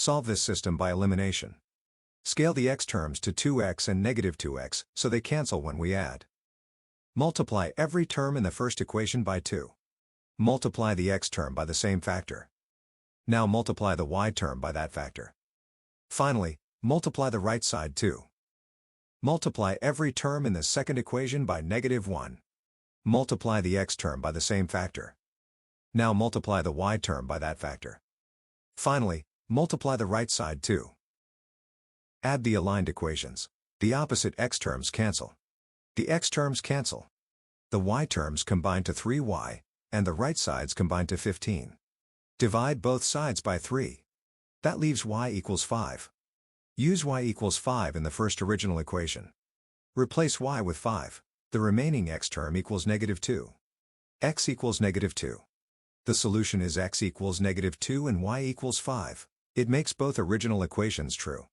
Solve this system by elimination. Scale the x terms to 2x and negative 2x so they cancel when we add. Multiply every term in the first equation by 2. Multiply the x term by the same factor. Now multiply the y term by that factor. Finally, multiply the right side too. Multiply every term in the second equation by negative 1. Multiply the x term by the same factor. Now multiply the y term by that factor. Finally, multiply the right side too. Add the aligned equations. The opposite x terms cancel. The x terms cancel. The y terms combine to 3y, and the right sides combine to 15. Divide both sides by 3. That leaves y equals 5. Use y equals 5 in the first original equation. Replace y with 5. The remaining x term equals negative 2. X equals negative 2. The solution is x equals negative 2 and y equals 5. It makes both original equations true.